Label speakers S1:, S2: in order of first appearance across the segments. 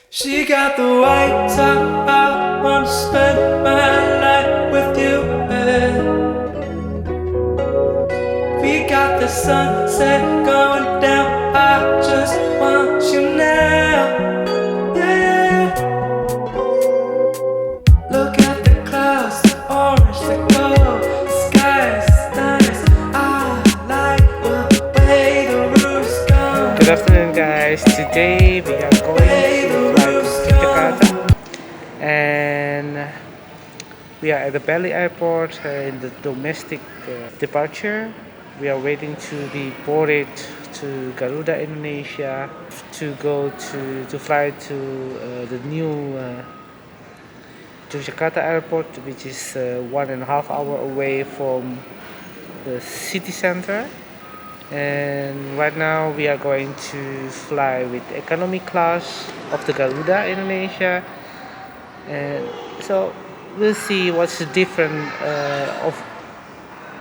S1: She got the white top, I wanna spend my life with you. We got the sunset going down, I just want you now. Yeah. Look at the clouds, the orange, the gold, the sky is nice. I like the way the roof's gone.
S2: Good afternoon, guys. Today we are going to fly to Yogyakarta, and we are at the Bali airport in the domestic departure. We are waiting to be boarded to Garuda Indonesia to go to fly to the new Yogyakarta airport, which is 1.5 hours away from the city center. And right now we are going to fly with economy class of the Garuda Indonesia, and so we'll see what's the difference of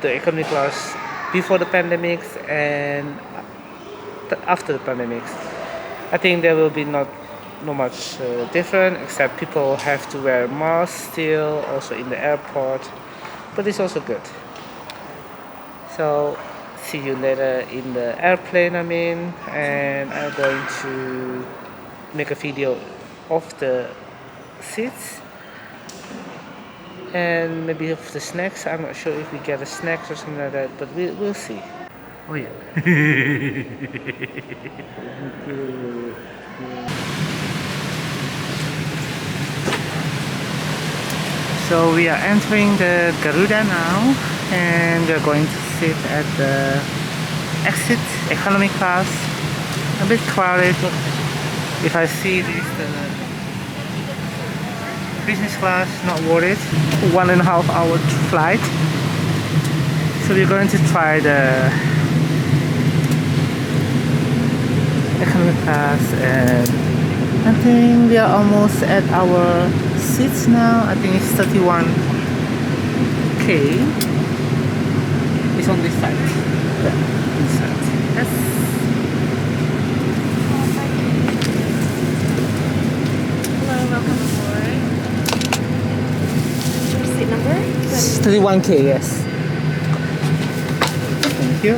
S2: the economy class before the pandemics and after the pandemics. I think there will be not much different, except people have to wear masks still also in the airport, but it's also good. So see you later in the airplane and I'm going to make a video of the seats and maybe of the snacks. I'm not sure if we get a snacks or something like that, but we'll see. Oh yeah. So we are entering the Garuda now, and we are going to sit at the exit economy class. A bit crowded. If I see this business class, not worth it. 1.5 hour flight. So we're going to try the economy class, and I think we are almost at our seats now. I think it's 31k. It's on this side. Yeah, this side. Yes.
S3: Hello, welcome aboard. Your seat number?
S2: 31k, yes. Thank you.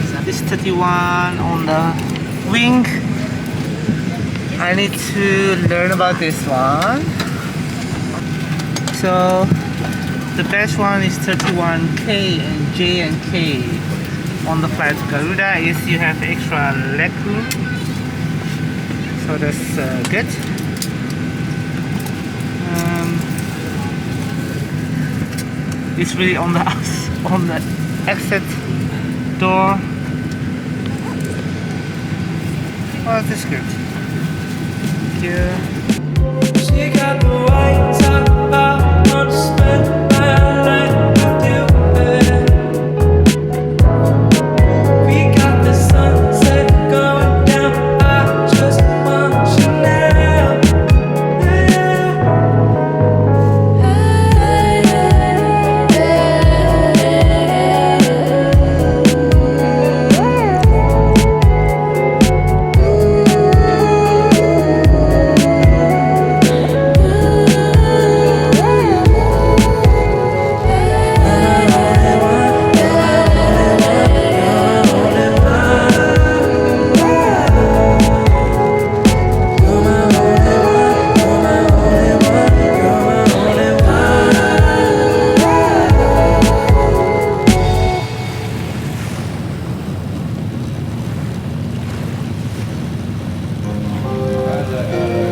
S2: So this 31 on the wing. I need to learn about this one. So the best one is 31k and J and K. On the flight to Garuda is you have extra leg room, so that's good. It's really on the exit door. Oh, that's good. Thank you.
S1: She got the white top, I wanna spend my life with you. We got the sunset going down, I just want you now.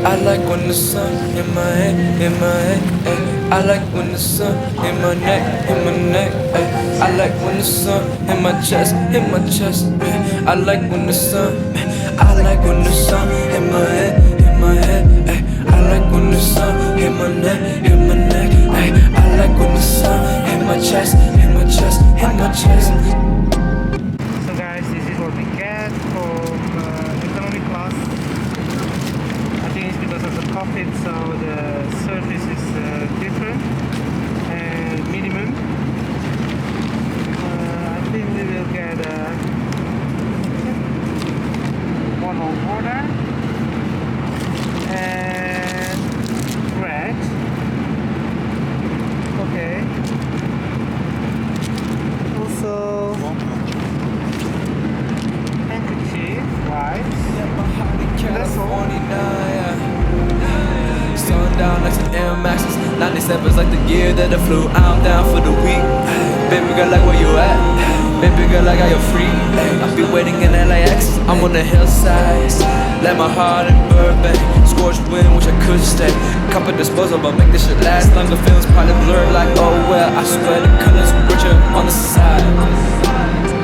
S1: I like when the sun in my head, ay. I like when the sun in my neck, ay. I like when the sun in my chest, ay. I like when the sun, I like when the sun in my head, ay. I like when the sun in my neck, ay. I like when the sun in my chest,
S2: So guys, this is what we get from economy class. I think it's because of the COVID, so the service is different and minimum. I think we will get a
S1: like the year that I flew. I'm down for the week. Baby girl, like where you at? Baby girl, like are you free? I'll be waiting in LAX. I'm on the hillside. Let my heart in Burbank. Scorched wind, wish I could stay. Cup of disposal, but make this shit last longer. Feels probably blurred like oh well. I swear the colors richer on the side.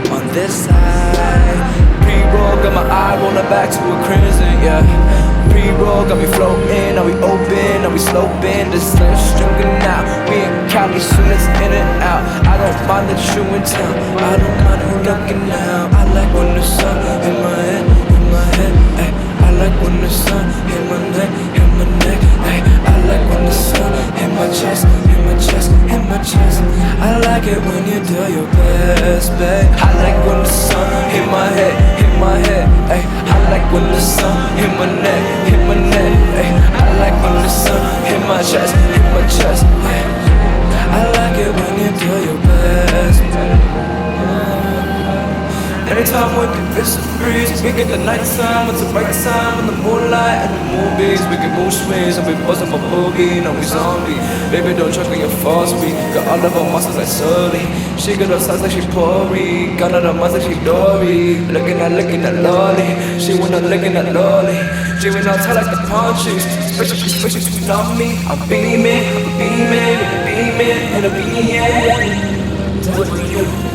S1: On this side, pre-roll got my eye rolling back to a crimson, yeah. Pre-roll got me floating, are we open, are we sloping? This life stringing out, we in Cali soon as in and out. I don't mind that you in town, I don't mind who looking now. I like when the sun in my head, ay. I like when the sun hit my neck, ay. I like when the sun hit my chest, hit my chest, hit my chest. I like it when you do your best, babe. I like when the sun hit my head, ay. I like when the sun hit my neck, ay. I like when the sun hit my chest, ay. I like it when you do your best, babe. Anytime we can fix the breeze, we get the nighttime, it's the right time, in the moonlight and the movies. We can move swings and we buzzing for boogie, no we zombie. Baby don't trust me, you false me. Got all of her muscles like Sully. She got her size like she Pori. Got all the muscles like she Dory. Looking at lolly. She wanna licking at lolly. She went out tight like the palm trees. Especially she on me. I'm beaming, and a beaming. Do it for you.